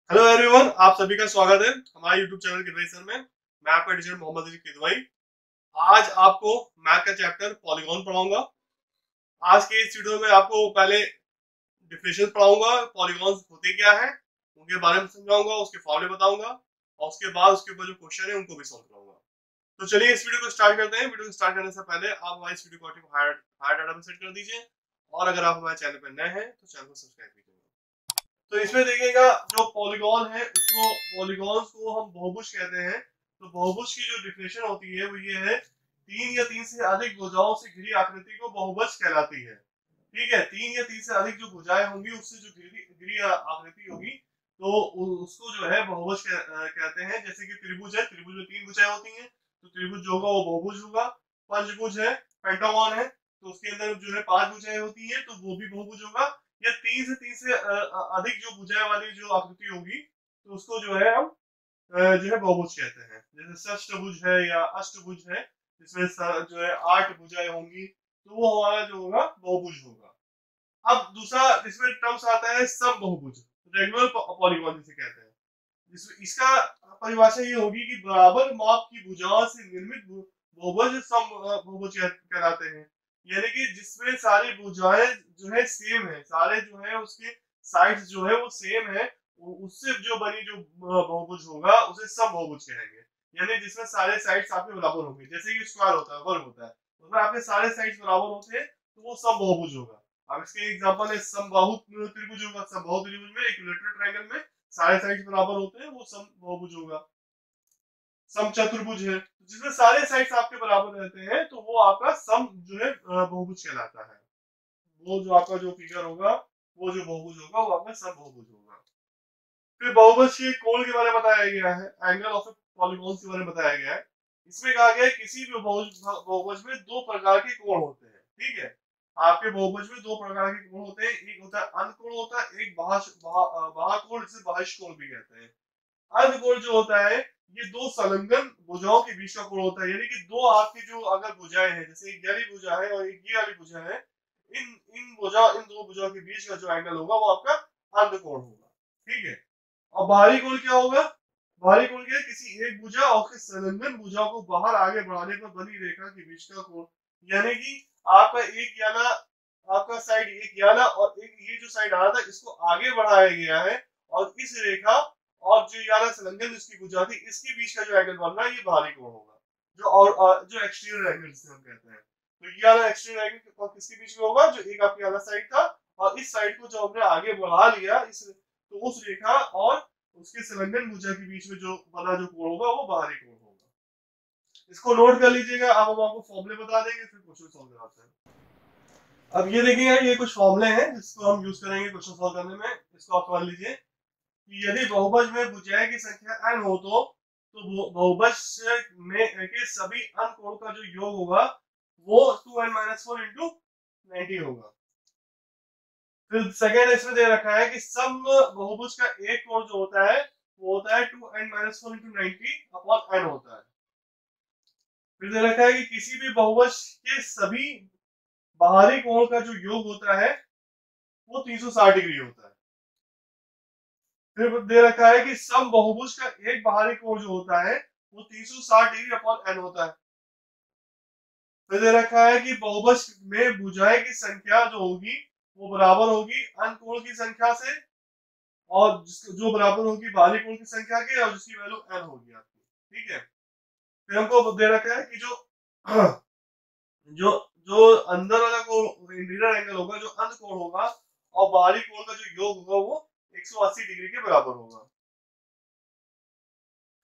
Hello everyone, आप सभी का स्वागत है हमारे यूट्यूब चैनल किदवई सर में। मैं आपका टीचर मोहम्मद अली किदवई। आज आपको मैथ का चैप्टर पॉलीगॉन पढ़ाऊंगा। आज के इस वीडियो में आपको पहले डिफिनेशन पढ़ाऊंगा, पॉलीगॉन्स होते क्या है उनके बारे में समझाऊंगा, उसके फॉर्मूले बताऊंगा और उसके बाद उसके ऊपर जो क्वेश्चन है उनको भी सॉल्व कराऊंगा। तो चलिए इस वीडियो को स्टार्ट करते हैं। वीडियो को स्टार्ट करने से पहले आप हमारे इस वीडियो को हायर डाटा में सेट कर दीजिए और अगर आप हमारे चैनल पर नए हैं तो चैनल को सब्सक्राइब कीजिए। तो इसमें देखिएगा, जो पॉलीगॉन है उसको पॉलीगॉन्स को हम बहुभुज कहते हैं। तो बहुभुज की जो डिफिनेशन होती है वो ये है, तीन या तीन से अधिक भुजाओं से घिरी आकृति को बहुभुज कहलाती है। ठीक है, तीन या तीन से अधिक जो भुजाएं होंगी उससे जो घिरी घिरी आकृति होगी तो उसको जो है बहुभुज कहते हैं। जैसे कि त्रिभुज है, त्रिभुज में तीन भुजाएं होती हैं तो त्रिभुज जो होगा वो बहुभुज होगा। पंचभुज है, पेंटागन है, तो उसके अंदर जो है पांच भुजाएं होती हैं तो वो भी बहुभुज होगा। या तीन से अधिक जो भुजाएं वाली जो आकृति होगी तो उसको जो है हम जो है बहुभुज कहते हैं। जैसे षष्ठभुज है या अष्टभुज है, जिसमें जो है आठ भुजाएं होंगी तो वो हमारा जो होगा बहुभुज होगा। अब दूसरा इसमें टर्म्स आता है सम बहुभुज, रेगुलर पॉलीगॉन जिसे कहते हैं। इसका परिभाषा ये होगी कि बराबर माप की भुजाओं से निर्मित बहुभुज सम बहुभुज कहलाते हैं। यानी कि जिसमें सारी भुजाएं जो है सेम है, सारे जो है उसके साइड्स जो है वो सेम है, उससे जो बनी जो बहुभुज होगा उसे सम बहुभुज कहेंगे। यानी जिसमें सारे साइड्स आपके बराबर होंगे, जैसे कि स्क्वायर होता है, वर्ग होता है, उसमें आपके सारे साइड्स बराबर होते हैं तो वो सम बहुभुज होगा। अब इसके एग्जांपल है समबाहु त्रिभुज होगा। समबाहु त्रिभुज में इक्विलेटरल ट्रायंगल में सारे साइड्स बराबर होते हैं, वो सम बहुभुज होगा। सम चतुर्भुज है, जिसमें सारे साइड्स आपके बराबर रहते हैं तो वो आपका सम जो है बहुभुज कहलाता है। वो जो आपका जो फिगर होगा, वो जो बहुभुज होगा वो आपका सम बहुभुज होगा। फिर बहुभुज के कोण के बारे में बताया गया है, एंगल ऑफ पॉलीगॉन के बारे में बताया गया है। इसमें कहा गया है किसी भी बहुभुज में दो प्रकार के कोण होते हैं। ठीक है, आपके बहुभुज में दो प्रकार के कोण होते हैं, एक होता है अंतकोण, होता है एक बाह्यकोण, जिसे बाह्य कोण भी कहते हैं। अर्धकोण जो होता है ये दो संलग्न भुजाओं के बीच का कोण होता है। यानी कि दो आपकी जो अगर भुजाएं हैं, जैसे एक गहरी भुजा है और एक ये वाली भुजा है, इन दो भुजाओं के बीच का जो एंगल होगा वो आपका अर्धकोण होगा। ठीक है, और बाहरी कोण क्या होगा? बाहरी कोण क्या है? किसी एक भुजा और उसके संलग्न भुजा को बाहर आगे बढ़ाने पर बनी रेखा के बीच का कोण। यानी कि आपका एक याला, आपका साइड एक याला और एक ये जो साइड आ रहा था इसको आगे बढ़ाया गया है, और इस रेखा और जो याला संलग्न इसकी भुजा थी इसके बीच का जो एंगल बन रहा है ये बाहरी कोण होगा, जो जो एक्सटीरियर एंगल जिसे हम कहते हैं। तो ये वाला एक्सटीरियर एंगल किसके बीच में होगा? जो एक आपकी वाला साइड था और इस साइड को जो हमने आगे बढ़ा लिया इस, तो उस रेखा और उसके संलग्न भुजा के बीच में जो बना जो कोण होगा वो बाहरी कोण होगा। इसको नोट कर लीजिएगा। अब हम आपको फॉर्मूले बता देंगे, फिर क्वेश्चन सॉल्व कराते हैं। अब ये देखिए, ये कुछ फॉर्मूले हैं जिसको हम यूज करेंगे क्वेश्चन सॉल्व करने में। इसको आप कर लीजिए कि यदि बहुभुज में भुजाएं की संख्या n हो तो बहुभुज में के सभी अंक कोण का जो योग होगा वो 2n-4 इंटू 90 होगा। फिर सेकेंड इसमें दे रखा है कि सम बहुभुज का एक कोण जो होता है वो होता है 2n-4 इंटू 90 अपॉन n होता है। फिर दे रखा है कि किसी भी बहुभुज के सभी बाहरी कोण का जो योग होता है वो 360 डिग्री होता है। फिर दे रखा है कि सम बहुभुज का एक बाहरी कोण जो होता है वो 360 डिग्री अपॉन n होता है। फिर दे रखा है कि बहुभुज में भुजाएं की संख्या जो होगी वो बराबर होगी अंक कोण की संख्या से, और जो बराबर होगी बाहरी कोण की संख्या के, और जिसकी वैल्यू n होगी आपकी। ठीक है, फिर हमको दे रखा है कि जो जो जो अंदर वाला कोण इंटीरियर एंगल होगा, जो अंत कोण होगा और बाहरी कोण का जो योग होगा वो 180 डिग्री के बराबर होगा।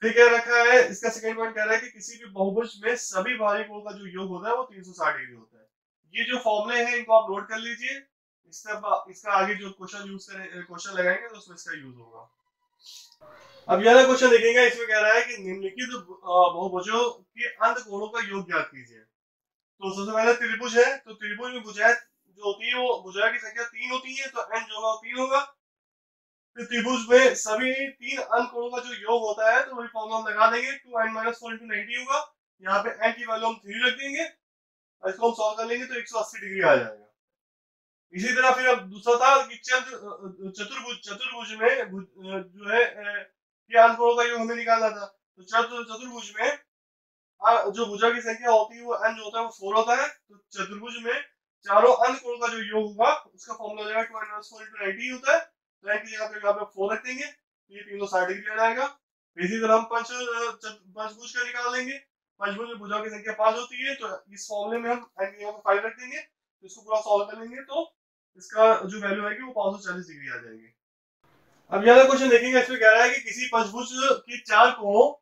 फिर क्या रखा है, इसका सेकंड पॉइंट कह रहा है कि किसी भी बहुभुज में सभी बाहरी कोण का जो योग होता है वो 360 डिग्री होता है। ये जो फॉर्मूले हैं इनको आप नोट कर लीजिए। इसका आगे जो क्वेश्चन यूज करें, क्वेश्चन लगाएंगे तो उसमें इसका यूज होगा। अब यह क्वेश्चन देखेंगे, इसमें कह रहा है कि निम्नलिखित बहुभुजों के अंत कोणों का योग ज्ञात कीजिए। तो सबसे पहले त्रिभुज है, तो त्रिभुज में भुजाएं जो होती है वो भुजा की संख्या 3 होती है, तो n जो होगा 3 होगा। फिर त्रिभुज में सभी तीन अंक कोणों का जो योग होता है तो वही फॉर्मूला हम लगा देंगे, 2n-4 इंटू 90 होगा। यहाँ पे n की वैल्यू हम 3 रख देंगे और इसको हम सॉल्व कर लेंगे तो 180 डिग्री आ जाएगा। इसी तरह फिर अब दूसरा था कि चतुर्भुज में जो है कि अंत कोणों का योग हमें निकालना था। तो चतुर्भुज में जो भुजा की संख्या होती है वो n जो होता है वो 4 होता है। तो चतुर्भुज में चारों अंत कोणों का जो योग होगा उसका फॉर्मूला हो जाएगा 2n - 4 × 90 होता है। तो n की जगह पे यहाँ पे 4 रख देंगे तो ये 360 डिग्री आ जाएगा। इसी तरह हम पंचभुज का निकाल लेंगे। पंचभुज में भुजा की संख्या 5 होती है, तो इस फॉर्मूले में हम n की जगह पे 5 रख देंगे। तो इसको पूरा सॉल्व कर लेंगे तो इसका जो वैल्यू आएगी वो 540 डिग्री आ जाएगी। अब यहाँ क्वेश्चन देखेंगे, इसमें कह रहा है कि किसी पंचभुज के चार कोण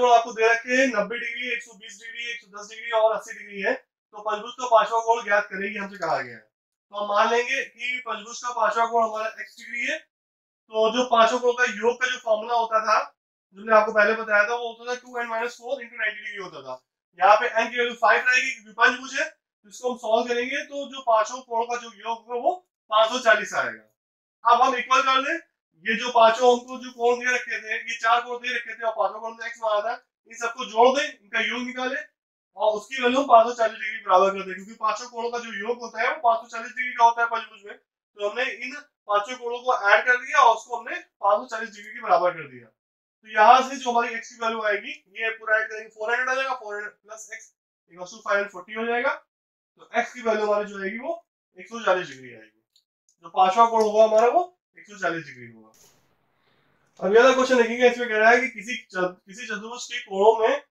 आपको दे रखे हैं 90 डिग्री, 120 डिग्री, 110 डिग्री और 80 डिग्री है। तो पंचभुज का पांचवा कोण ज्ञात करें, हमसे कहा गया है। तो हम मान लेंगे कि पंचभुज का पांचवा कोण हमारा x डिग्री है। तो जो पांचों कोण का योग का जो फॉर्मूला होता था, जो मैंने आपको पहले बताया था, वो होता था 2n - 4 × 90 डिग्री होता था। यहाँ पे n की वैल्यू 5 रहेगी क्योंकि पंचभुज है। तो इसको हम सॉल्व करेंगे तो जो पांचों कोण का जो योग होगा वो 540 आएगा। अब हम इक्वल कर लें, ये जो पांचों हमको जो कोण दे रखे थे, ये चार कोण दे रखे थे और पांचों कोण में x माना था, इन सबको जोड़ दें, इनका योग निकालें और उसकी वैल्यू हम 540 डिग्री बराबर कर दें, क्योंकि पांचों कोणों का जो योग होता है वो 540 डिग्री का होता है पंचभुज में। तो हमने इन पांचों कोणों को ऐड कर दिया और उसको हमने 540 डिग्री के बराबर कर दिया। तो यहाँ से जो हमारी x की वैल्यू आएगी, ये पूरा ऐड करेंगे 400 आ जाएगा, 400 प्लस x = 540 हो जाएगा। तो x की वैल्यू हमारी जो आएगी वो 140 डिग्री आएगी। जो पांचवा कोण होगा हमारा वो 140 डिग्री होगा। अब यह क्वेश्चन देखेंगे, इसमें कह रहा है कि किसी चतुर्भुज के कोणों में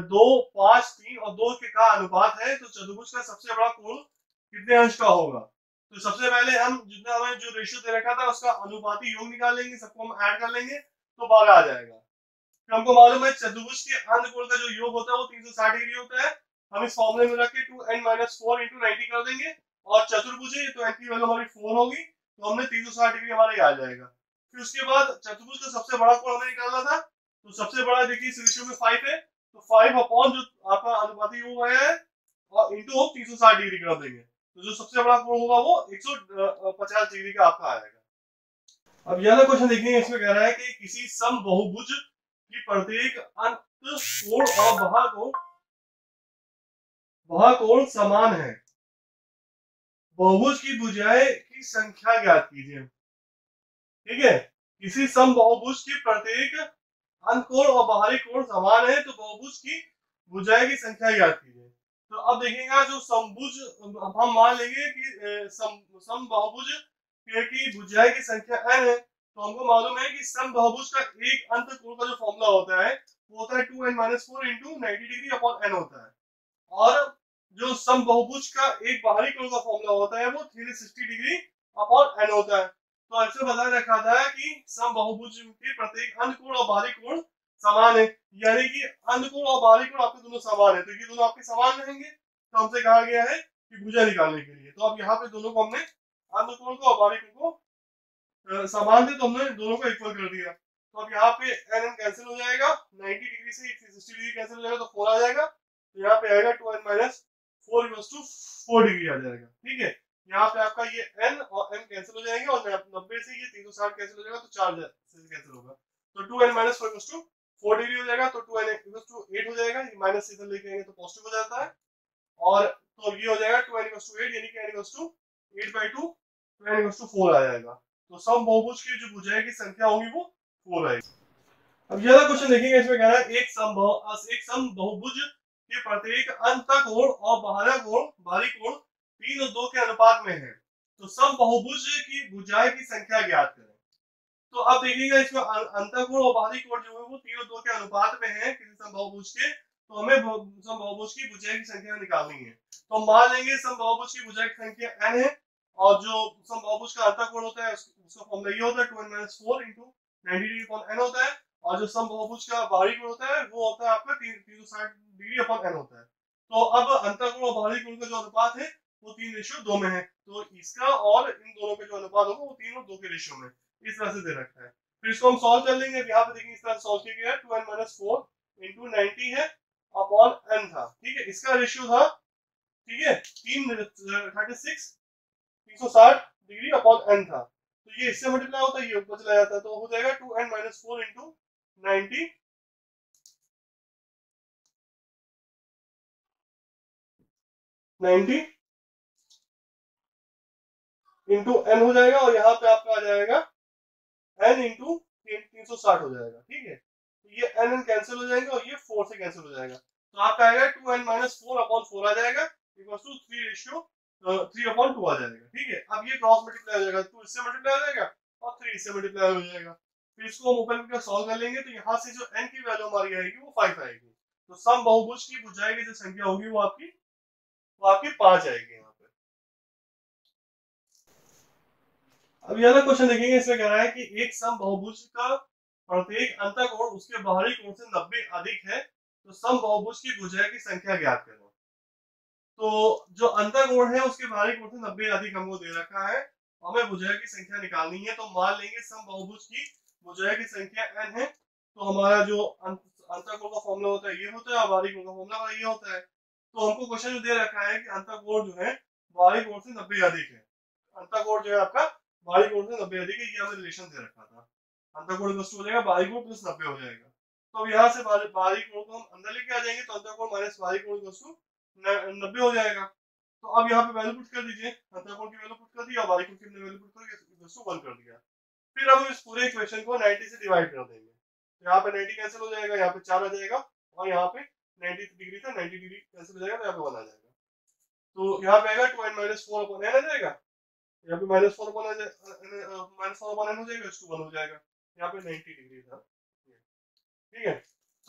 2, 5, 3 और 2 के का अनुपात है। तो चतुर्भुज का सबसे बड़ा कोण कितने अंश का होगा? तो सबसे पहले हम जितना हमें जो रेशियो दे रखा था उसका अनुपाती योग निकाल लेंगे, सबको हम ऐड कर लेंगे तो 12 आ जाएगा। फिर हमको मालूम है चतुर्भुज के अंत कोण का जो योग होता है वो 360 डिग्री होता है। हम इस फॉर्मूले में रख के 2n - 4 × 90 कर देंगे और चतुर्भुज है तो n की वैल्यू हमारी 4 होगी, तो हमने 360 डिग्री हमारा आ जाएगा। फिर उसके बाद चतुर्भुज का सबसे बड़ा कोण हमें निकालना था। तो सबसे बड़ा देखिए इस रेशियो में 5 है, तो 5 अपॉन जो आपका अनुपाती योग आया है और इंटू हम 360 डिग्री कर देंगे। तो जो सबसे बड़ा कोण होगा वो 150 डिग्री का आपका आएगा। अब यह क्वेश्चन देखिए, इसमें कह रहा है कि किसी समबाहुभुज की प्रत्येक अंत कोण और बाह्य कोण समान है। बहुभुज की भुजाएं की संख्या ज्ञात कीजिए। ठीक है, किसी समबाहुभुज की प्रत्येक अंत कोण और बाहरी कोण समान है, तो बहुभुज की भुजाएं की संख्या ज्ञात कीजिए। तो अब देखिएगा जो समभुज, हम मान लेंगे कि समबाहुभुज की भुजाएं की संख्या n है। तो हमको मालूम है कि समबाहुभुज का एक अंत कोण का जो फॉर्मूला होता है वो होता है 2n - 4 × 90 डिग्री अपॉन n होता है। और जो समबाहुभुज का एक बाहरी कोण का फॉर्मूला होता है वो 360 डिग्री अपॉन n होता है। तो अक्सर बता रखा था कि समबाहुभुज के प्रत्येक अंत कोण और बाहरी कोण समान है, यानी कि अंत कोण और बाहरी कोण आपके दोनों समान है, तो ये दोनों आपके समान रहेंगे। तो हमसे कहा गया है कि भुजा निकालने के लिए, तो अब यहाँ पे दोनों को हमने अंत कोण को और बाहरी कोण को समान थे तो हमने दोनों को इक्वल कर दिया। तो अब यहाँ पे n कैंसिल हो जाएगा, 90 डिग्री से 360 डिग्री कैंसिल हो जाएगा तो 4 आ जाएगा। तो यहाँ पे आएगा 2n - 4 = 4 डिग्री आ जाएगा। ठीक है, यहाँ पे आपका ये n और n कैंसिल हो जाएंगे और 90 से ये 360 कैंसिल हो जाएगा तो 4 से कैंसिल होगा। तो 2n - 4 = 4 डिग्री हो जाएगा। तो 2n = 8 हो जाएगा, ये माइनस इधर लेके आएंगे तो पॉजिटिव हो जाता है। और तो ये हो जाएगा 2n = 8, यानी कि n = 8/2, तो n = 4 आ जाएगा। तो समबाहुभुज की जो भुजाएं की संख्या होगी वो 4 आएगी। अब यह क्वेश्चन देखेंगे, इसमें कह रहा है एक समबाहुभुज के प्रत्येक अंत कोण और बाहरी कोण 3 और 2 के अनुपात में है। तो समबाहुभुज की भुजाएं की संख्या ज्ञात करें। तो अब देखिएगा, इसमें अंतःकोण और बाहरी कोण जो है वो 3 और 2 के अनुपात में है किसी समबाहुभुज के। तो हमें समबाहुभुज की भुजाएं की संख्या निकालनी है। तो हम मान लेंगे समबाहुभुज की भुजाएं की संख्या n है और जो समबाहुभुज का अंतःकोण होता है उसका फॉर्मूला ये होता है 2n - 4 × 90 डिग्री अपॉन n होता है। और जो समबाहुभुज का बाहरी कोण होता है वो होता है आपका 360 डिग्री अपॉन n होता है। तो अब अंतःकोण और बाहरी कोण का जो अनुपात है वो 3:2 में है। तो इसका और इन दोनों का जो अनुपात होगा वो 3 और 2 के रेशियो में इस तरह से दे रखा है। फिर इसको हम सॉल्व कर लेंगे। यहाँ पे देखिए इस तरह सॉल्व किया गया है, 2n - 4 × 90 है अपॉन n था। ठीक है, इसका रेशियो था, ठीक है, 360 डिग्री अपॉन n था। तो ये इससे मल्टीप्लाई होता है, ये ऊपर चला जाता है, तो हो जाएगा 2n - 4 × 90 90 इंटू एन हो जाएगा और यहाँ पे आपका आ जाएगा एन इंटू 360 हो जाएगा। ठीक है, तो ये एन कैंसिल हो जाएंगे और ये 4 से कैंसिल हो जाएगा, तो आपका आएगा 2n माइनस 4/4 आ जाएगा इक्वल टू 3:3/2 आ जाएगा। ठीक है, अब ये क्रॉस मल्टीप्लाई हो जाएगा, 2 इससे मल्टीप्लाई हो जाएगा और 3 इससे मल्टीप्लाई हो जाएगा। फिर इसको हम ओपन करके सॉल्व कर लेंगे, तो यहाँ से जो n की वैल्यू हमारी आएगी वो 5 आएगी। तो सम बहुभुज की भुजाएं की जो संख्या होगी वो आपकी 5 आएगी यहाँ पे। अब ये वाला क्वेश्चन देखेंगे, इसमें कह रहा है कि एक सम बहुभुज का प्रत्येक अंतःकोण उसके बाहरी कोण से 90 अधिक है, तो सम बहुभुज की भुजाएं की संख्या ज्ञात करो। तो जो अंतःकोण है उसके बाहरी कोण से 90 अधिक हमको दे रखा है, हमें भुजाएं की संख्या निकालनी है। तो मान लेंगे सम बहुभुज की भुजाएं की संख्या n है, तो हमारा जो अंतःकोण का फॉर्मूला होता है ये होता है और बाहरी कोण का फॉर्मूला ये होता है। तो हमको क्वेश्चन जो दे रखा है कि अंतःकोण जो है बाहरी कोण से 90 अधिक है, अंतःकोण जो है आपका बाहरी कोण से 90 अधिक है, ये हमें रिलेशन दे रखा था। अंतःकोण प्लस हो जाएगा बाहरी कोण प्लस 90 हो जाएगा। तो अब यहाँ से बाहरी कोण को हम अंदर लेके आ जाएंगे, तो अंतःकोण माइनस बाहरी कोण प्लस 90 हो जाएगा। तो अब यहाँ पे वैल्यू पुट कर दीजिए, अंतःकोण की वैल्यू पुट कर दिया, बाहरी कोण की वैल्यू पुट करके 1 कर दिया। फिर हम इस पूरे इक्वेशन को 90 से डिवाइड कर देंगे, तो यहाँ पे 90 कैंसिल हो जाएगा, यहाँ पे 4 आ जाएगा और यहाँ पे 90 डिग्री था, 90 डिग्री कैंसिल हो जाएगा, तो यहाँ पे 1 आ जाएगा। तो यहाँ पे आएगा 2n माइनस 4/n आ जाएगा, यहाँ पे माइनस 4/n हो जाएगा, 1 हो जाएगा, यहाँ पे 90 डिग्री था। ठीक है,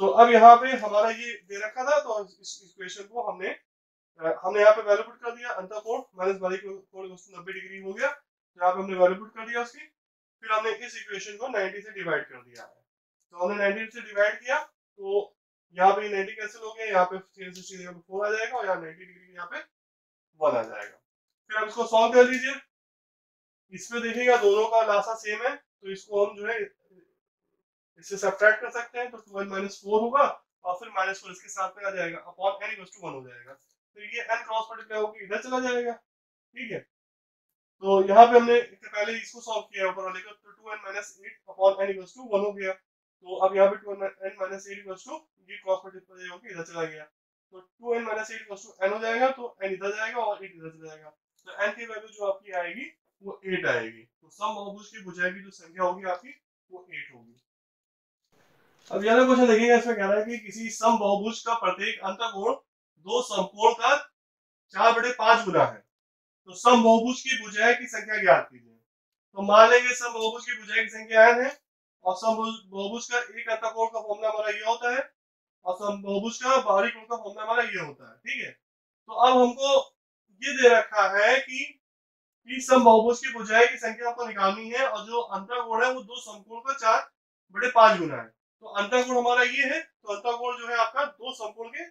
तो अब यहाँ पे हमारा ये दे रखा था, तो इस इक्वेशन को हमने यहाँ पे वैल्यू पुट कर दिया, अंतःकोण माइनस बाहरी कोण 90 डिग्री हो गया, यहाँ पे हमने वैल्यू पुट कर दिया उसकी। फिर हमने इस इक्वेशन को 90 से डिवाइड कर दिया है, तो हमने 90 से डिवाइड किया, तो यहाँ पे 90 कैंसिल हो गया, यहाँ पे 4 आ जाएगा और यहाँ 90 डिग्री यहाँ पे 1 आ जाएगा। फिर आप इसको सॉल्व कर लीजिए, इसमें देखिएगा दोनों का लासा सेम है, तो इसको हम जो है इससे सब्ट्रैक्ट कर सकते हैं, तो 12 माइनस 4 होगा और फिर माइनस 4 इसके साथ में आ जाएगा अपॉन n इक्वल टू 1 हो जाएगा, तो ये n क्रॉस मल्टीप्लाई होकर इधर चला जाएगा। ठीक है, तो यहाँ पे हमने पहले इसको सॉल्व किया ऊपर वाले को, तो 2n minus 8 upon n equal to 1 हो गया। तो अब यहाँ पे 2n माइनस 8 इक्वल टू ये क्रॉस मल्टीप्लाई होकर इधर चला गया, तो 2n minus 8 equal to n हो जाएगा, तो n इधर जाएगा और 8 इधर चला जाएगा, तो n की वैल्यू जो आपकी आएगी वो 8 आएगी। तो सम बहुभुज की भुजाएं की जो संख्या होगी आपकी वो 8 होगी। अब यह क्वेश्चन देखिएगा, इसमें कह रहा है कि किसी सम बहुभुज का प्रत्येक अंतःकोण दो समकोण का 4/5 गुना है, तो सम बहुभुज की भुजाएं की संख्या ज्ञात कीजिए। तो मान लेंगे सम बहुभुज की भुजाएं की संख्या n है और सम बहुभुज का एक अंतःकोण का फॉर्मूला हमारा ये होता है और सम बहुभुज का बाहरी कोण का फॉर्मूला हमारा ये होता है। ठीक है, तो अब हमको ये दे रखा है कि सम बहुभुज की भुजाएं की संख्या आपको निकालनी है और जो अंतःकोण है वो दो समकोण का 4/5 गुना है। तो अंतःकोण हमारा ये है, तो अंतःकोण जो है आपका दो समकोण के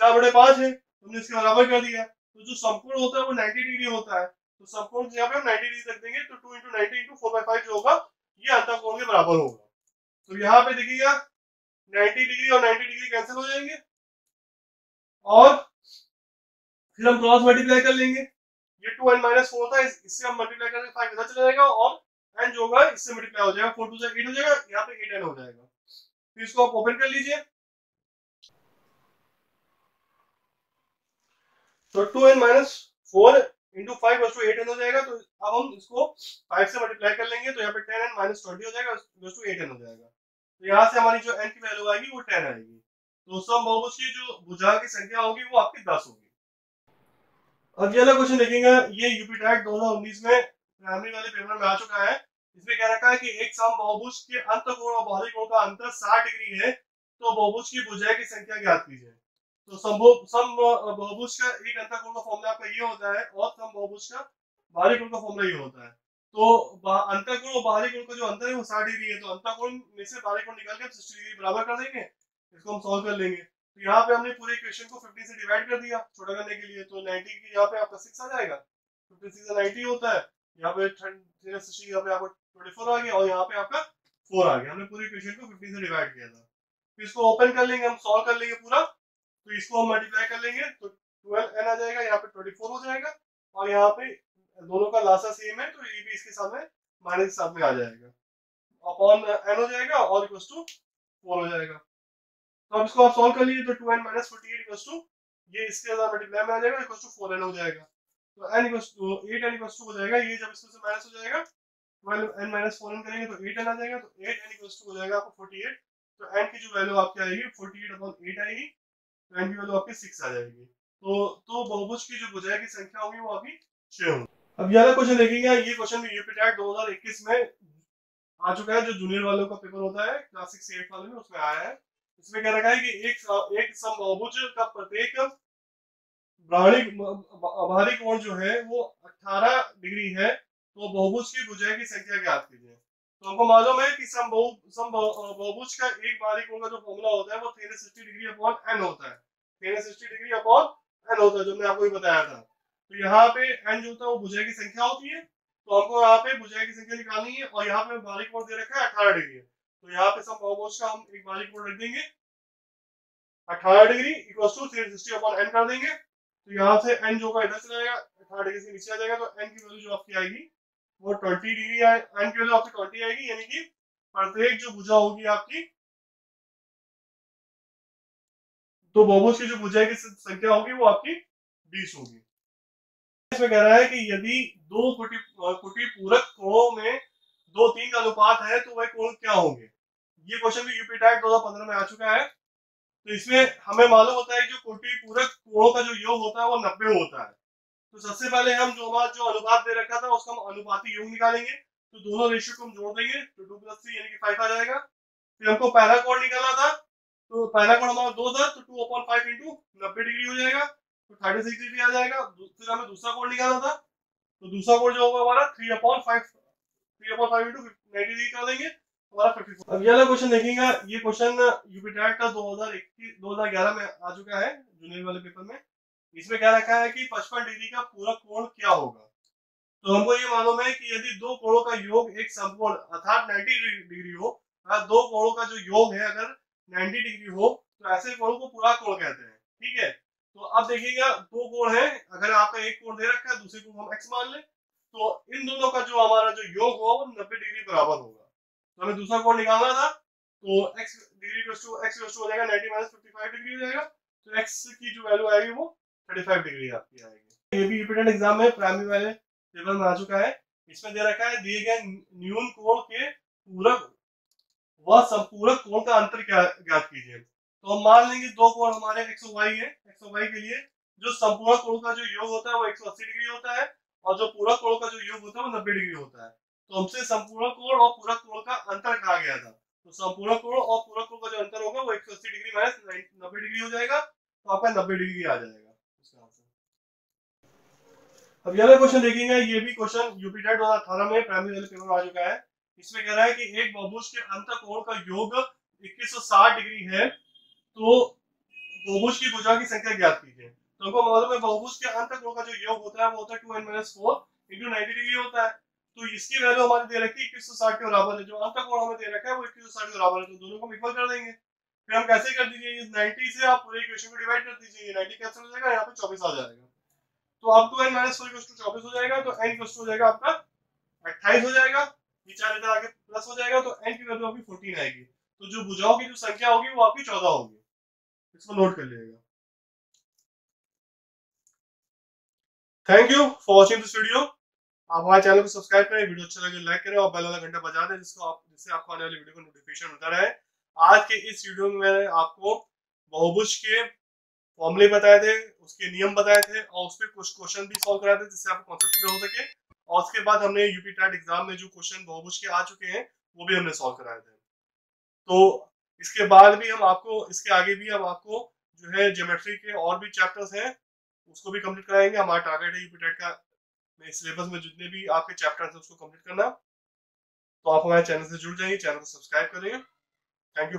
4/5 है, हमने इसके बराबर कर दिया। तो जो समकोण होता है वो 90 डिग्री होता है, तो समकोण यहाँ पे हम 90 डिग्री रख देंगे, तो 2 × 90 × 4/5 जो होगा ये अंतःकोण के बराबर होगा। तो यहाँ पे देखिएगा 90 डिग्री और 90 डिग्री कैंसिल हो जाएंगे और फिर हम क्रॉस मल्टीप्लाई कर लेंगे, ये 2n माइनस 4 था, इससे हम मल्टीप्लाई करेंगे 5 इधर चला जाएगा और n जो होगा इससे मल्टीप्लाई हो जाएगा, 4 2 8 हो जाएगा, यहाँ पे 8n हो जाएगा। फिर इसको आप ओपन कर लीजिए, तो 2n माइनस 4 इंटू 5 बस टू 8n हो जाएगा। तो अब हम इसको 5 से मल्टीप्लाई कर लेंगे, तो यहाँ पे 10n माइनस 20 हो जाएगा बस टू 8n हो जाएगा। तो यहाँ से हमारी जो n की वैल्यू आएगी वो 10 आएगी। तो सम बहुभुज की जो भुजा की संख्या होगी वो आपकी 10 होगी। अब ये वाला क्वेश्चन देखेंगे, ये यूपीटेट 2019 में प्राइमरी वाले पेपर में आ चुका है। इसमें क्या रखा है कि एक सम बहुभुज के अंतःकोण और बाहरी कोण का अंतर 60 डिग्री है, तो बहुभुज की भुजाएं की संख्या ज्ञात कीजिए। तो सम बहुभुज का एक अंतःकोण का फॉर्मूला आपका ये होता है और सम बहुभुज का बाहरी कोण का फॉर्मूला ये होता है। तो अंतःकोण और बाहरी कोण का जो अंतर है वो 60 डिग्री है, तो अंतःकोण में से बाहरी कोण निकाल के हम 60 डिग्री बराबर कर देंगे, इसको हम सॉल्व कर लेंगे। तो यहाँ पे हमने पूरे इक्वेशन को 15 से डिवाइड कर दिया छोटा करने के लिए, तो 90 की यहाँ पे आपका 6 आ जाएगा, 15 से 90 होता है, यहाँ पे 60 यहाँ पे आपका 24 आ गया और यहाँ पे आपका 4 आ गया। हमने पूरे इक्वेशन को 15 से डिवाइड किया था। फिर इसको ओपन कर लेंगे, हम सॉल्व कर लेंगे पूरा, तो इसको हम मल्टीप्लाई कर लेंगे, तो 12n आ जाएगा, यहाँ पे 24 हो जाएगा और यहाँ पे दोनों का लासा सेम है, तो ये भी इसके साथ में माइनस के साथ में आ जाएगा, अपॉन n हो जाएगा और इक्वल टू 4 हो जाएगा। तो अब इसको आप सॉल्व कर लीजिए, तो 2n माइनस 48 इक्वल टू ये इसके साथ मल्टीप्लाई में आ जाएगा, इक्वल टू 4n हो जाएगा। तो n equals to 8n equals to हो जाएगा, ये जब इसमें से माइनस हो जाएगा 12n माइनस 4n करेंगे तो 8n आ जाएगा, तो 8n इक्वल्स टू हो जाएगा आपको 48। तो n की जो वैल्यू आपकी आएगी 48/8 आएगी, तो n की वैल्यू आपकी 6 आ जाएगी। तो बहुभुज की जो भुजाएं की संख्या होगी वो आपकी 6 होगी। अब ये वाला क्वेश्चन देखेंगे, ये क्वेश्चन भी यूपीटेट 2021 में आ चुका है, जो जूनियर वालों का पेपर होता है क्लास 6 से 8 वाले में, उसमें आया है। इसमें क्या रखा है कि एक समबाहुभुज का प्रत्येक बाहरी कोण जो है वो 18 डिग्री है, तो बहुभुज की भुजाएं की संख्या ज्ञात कीजिए। तो हमको मालूम है कि समबाहुभुज का एक बाहरी कोण का जो फॉर्मूला होता है वो 360 डिग्री अपॉन n होता है, 360 डिग्री अपॉन n होता है, जो मैंने आपको भी बताया था। तो यहाँ पे n जो होता है वो भुजाएं की संख्या होती है, तो हमको यहाँ पे भुजाएं की संख्या निकालनी है, और यहाँ पे बाहरी कोण दे रखा है 18 डिग्री। तो यहाँ पे समबाहुभुज का हम एक बाहरी कोण रख देंगे 18 degree equal to 360 upon n कर देंगे। तो यहाँ से n जो का इधर चला जाएगा, 18 डिग्री से नीचे आ जाएगा, तो n की वैल्यू जो आपकी आएगी वो 20 डिग्री है, n की वैल्यू आपकी 20 आएगी, यानी कि प्रत्येक जो भुजा होगी आपकी, तो बहुभुज की जो भुजा की संख्या होगी वो आपकी 20 होगी। इसमें कह रहा है कि यदि दो कुटी पूरक कोणों में 2:3 का अनुपात है तो वह कोण क्या होंगे। ये क्वेश्चन भी यूपीटेट 2015 में आ चुका है। तो इसमें हमें मालूम होता है जो कोटि पूरक कोणों का जो योग होता है वो 90 होता है। तो सबसे पहले हम जो हमारा जो अनुपात दे रखा था उसका हम अनुपाती योग निकालेंगे, तो दोनों रेशियो को हम जोड़ देंगे तो 2 + 3 यानी कि 5 आ जाएगा। फिर हमको पहला कोण निकालना था, तो पहला कोण हमारा 2 था, तो 2/5 × 90 डिग्री हो जाएगा, तो 36 डिग्री आ जाएगा। फिर हमें दूसरा कोण निकालना था, तो दूसरा कोण जो होगा हमारा 3/5 × 90 डिग्री कर देंगे, हमारा 54। अब ये वाला क्वेश्चन देखेंगे, ये क्वेश्चन यूपीटेट का 2011 में आ चुका है जूनियर वाले पेपर में। इसमें क्या रखा है कि 55 डिग्री का पूरक कोण क्या होगा। तो हमको ये मालूम है कि यदि दो कोणों का योग एक समकोण अर्थात 90 डिग्री हो, दो कोणों का जो योग है अगर 90 डिग्री हो, तो ऐसे कोण को पूरा कोण कहते हैं। ठीक है, तो अब देखिएगा दो कोण है, अगर आपका एक कोण दे रखा है, दूसरे को हम x मान ले, तो इन दोनों का जो हमारा जो योग होगा वो 90 डिग्री बराबर होगा। तो हमें दूसरा कोण निकालना था, तो x हो जाएगा 90 - 55 डिग्री हो जाएगा, तो x की जो वैल्यू आएगी वो 35 डिग्री आपकी आएगी। ये भी यूपीटेट एग्जाम में प्राइमरी वाले पेपर में आ चुका है। इसमें दे रखा है दिए गए न्यून कोण के पूरक व संपूरक कोण का अंतर क्या ज्ञात कीजिए। तो हम मान लेंगे दो कोण हमारे x और y है, x और y के लिए जो संपूरक कोण का जो योग होता है वो 180 डिग्री होता है, और जो पूरक कोण का जो योग होता है वो 90 डिग्री होता है। तो हमसे संपूरक कोण और पूरक कोण का अंतर कहा गया था, तो संपूरक कोण और पूरक कोण का जो अंतर होगा वो 180 डिग्री माइनस 90 डिग्री हो जाएगा, तो आपका 90 डिग्री आ जाएगा इसका आंसर। अब ये क्वेश्चन देखेंगे, ये भी क्वेश्चन यूपीटेट 2018 में प्राइमरी वाले पेपर में आ चुका है। इसमें कह रहा है कि एक बहुभुज के अंतःकोण का योग 2160 डिग्री है, तो बहुभुज की भुजा की संख्या ज्ञात कीजिए। तो हमको मालूम है बहुभुज के अंतःकोण का जो योग होता है वो होता है 2n - 4 × 90 डिग्री होता है। तो इसकी वैल्यू हमारी दे रखी है 2160 के बराबर है, जो अंतःकोण हमें दे रखा है वो 2160 के बराबर है, तो दोनों को इक्वल कर देंगे। फिर हम कैसे कर दीजिए, इस 90 से आप पूरे इक्वेशन को डिवाइड कर दीजिए, 90 कैंसिल हो जाएगा, यहाँ पे 24 आ जाएगा। तो अब 2n - 4 = 24 हो जाएगा, तो n = हो जाएगा आपका 28 हो जाएगा, ये 4 इधर आगे प्लस हो जाएगा, तो n की वैल्यू आपकी 14 आएगी। तो जो भुजाओं की जो संख्या होगी वो आपकी 14 होगी, इसको नोट कर लीजिएगा। Thank you for watching this video. आप हमारे चैनल को सब्सक्राइब करें, वीडियो अच्छा लगे लाइक करें और बेल वाला घंटा बजा दें, जिससे आपको आने वाली वीडियो का नोटिफिकेशन मिलता रहे। आज के इस वीडियो में मैंने आपको बहुभुज के फॉर्मूले बताए थे, उसके नियम बताए थे, और उस पर कुछ क्वेश्चन भी सॉल्व कराए थे जिससे आपको कॉन्सेप्ट क्लियर हो सके। और उसके बाद हमने यूपीटेट एग्जाम में जो क्वेश्चन बहुभुज के आ चुके हैं वो भी हमने सॉल्व कराए थे। तो इसके बाद भी हम आपको, इसके आगे भी हम आपको जो है ज्योमेट्री के और भी चैप्टर्स हैं उसको भी कंप्लीट कराएंगे। हमारा टारगेट है यूपीटेट का सिलेबस में जितने भी आपके चैप्टर्स हैं उसको कंप्लीट करना। तो आप हमारे चैनल से जुड़ जाइए, चैनल को सब्सक्राइब करिए। Thank you.